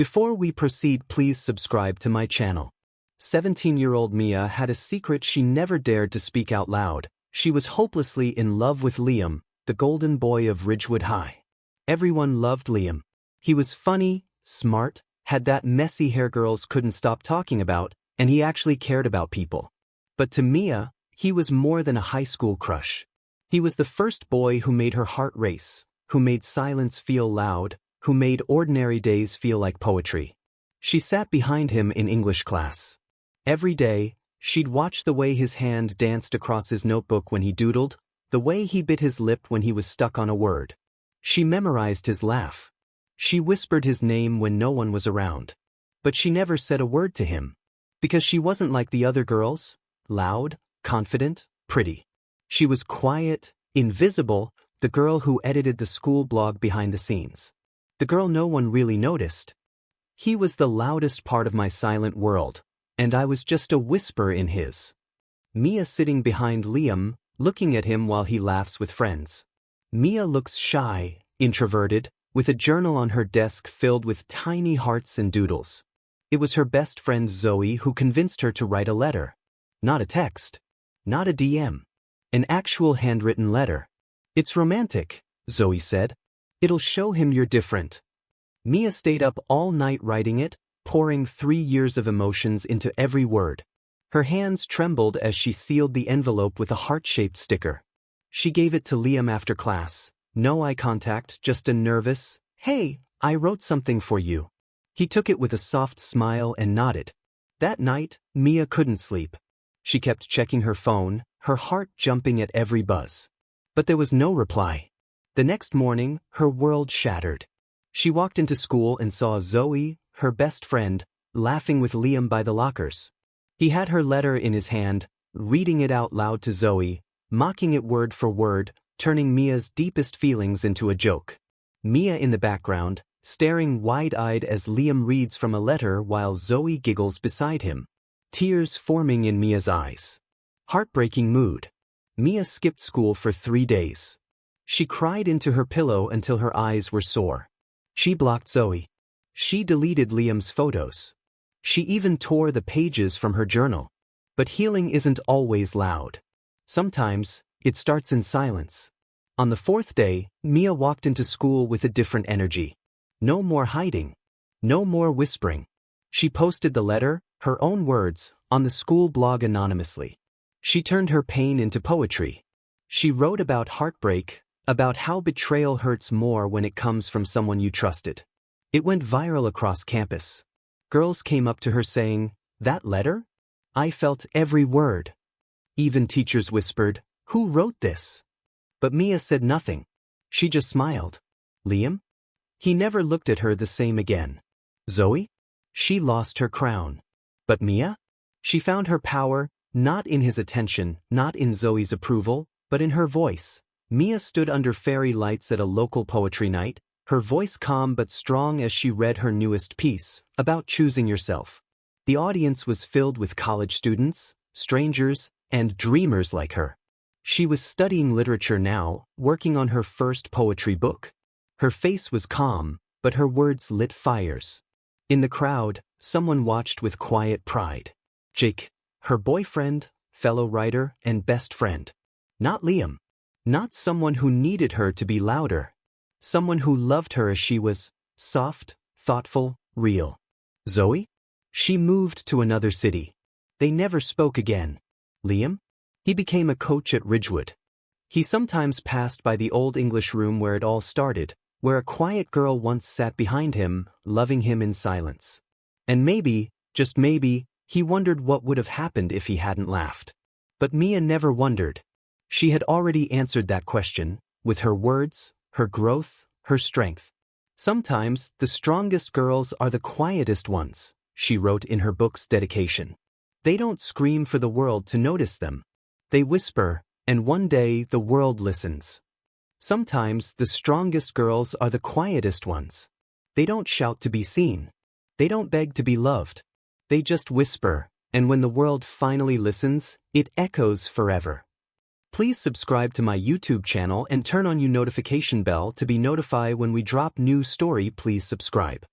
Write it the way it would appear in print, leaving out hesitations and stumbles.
Before we proceed, please subscribe to my channel. 17-year-old Mia had a secret she never dared to speak out loud. She was hopelessly in love with Liam, the golden boy of Ridgewood High. Everyone loved Liam. He was funny, smart, had that messy hair girls couldn't stop talking about, and he actually cared about people. But to Mia, he was more than a high school crush. He was the first boy who made her heart race, who made silence feel loud, who made ordinary days feel like poetry. She sat behind him in English class. Every day, she'd watch the way his hand danced across his notebook when he doodled, the way he bit his lip when he was stuck on a word. She memorized his laugh. She whispered his name when no one was around. But she never said a word to him. Because she wasn't like the other girls, loud, confident, pretty. She was quiet, invisible, the girl who edited the school blog behind the scenes. The girl no one really noticed. He was the loudest part of my silent world, and I was just a whisper in his. Mia sitting behind Liam, looking at him while he laughs with friends. Mia looks shy, introverted, with a journal on her desk filled with tiny hearts and doodles. It was her best friend Zoe who convinced her to write a letter. Not a text. Not a DM. An actual handwritten letter. "It's romantic," Zoe said. "It'll show him you're different." Mia stayed up all night writing it, pouring 3 years of emotions into every word. Her hands trembled as she sealed the envelope with a heart-shaped sticker. She gave it to Liam after class. No eye contact, just a nervous, "Hey, I wrote something for you." He took it with a soft smile and nodded. That night, Mia couldn't sleep. She kept checking her phone, her heart jumping at every buzz. But there was no reply. The next morning, her world shattered. She walked into school and saw Zoe, her best friend, laughing with Liam by the lockers. He had her letter in his hand, reading it out loud to Zoe, mocking it word for word, turning Mia's deepest feelings into a joke. Mia in the background, staring wide-eyed as Liam reads from a letter while Zoe giggles beside him. Tears forming in Mia's eyes. Heartbreaking mood. Mia skipped school for 3 days. She cried into her pillow until her eyes were sore. She blocked Zoe. She deleted Liam's photos. She even tore the pages from her journal. But healing isn't always loud. Sometimes, it starts in silence. On the 4th day, Mia walked into school with a different energy. No more hiding. No more whispering. She posted the letter, her own words, on the school blog anonymously. She turned her pain into poetry. She wrote about heartbreak, about how betrayal hurts more when it comes from someone you trusted. It went viral across campus. Girls came up to her saying, "That letter? I felt every word." Even teachers whispered, "Who wrote this?" But Mia said nothing. She just smiled. Liam? He never looked at her the same again. Zoe? She lost her crown. But Mia? She found her power, not in his attention, not in Zoe's approval, but in her voice. Mia stood under fairy lights at a local poetry night, her voice calm but strong as she read her newest piece, about choosing yourself. The audience was filled with college students, strangers, and dreamers like her. She was studying literature now, working on her first poetry book. Her face was calm, but her words lit fires. In the crowd, someone watched with quiet pride. Jake, her boyfriend, fellow writer, and best friend. Not Liam. Not someone who needed her to be louder. Someone who loved her as she was, soft, thoughtful, real. Zoe? She moved to another city. They never spoke again. Liam? He became a coach at Ridgewood. He sometimes passed by the old English room where it all started, where a quiet girl once sat behind him, loving him in silence. And maybe, just maybe, he wondered what would have happened if he hadn't laughed. But Mia never wondered. She had already answered that question, with her words, her growth, her strength. Sometimes, the strongest girls are the quietest ones, she wrote in her book's dedication. They don't scream for the world to notice them. They whisper, and one day the world listens. Sometimes, the strongest girls are the quietest ones. They don't shout to be seen. They don't beg to be loved. They just whisper, and when the world finally listens, it echoes forever. Please subscribe to my YouTube channel and turn on your notification bell to be notified when we drop new story. Please subscribe.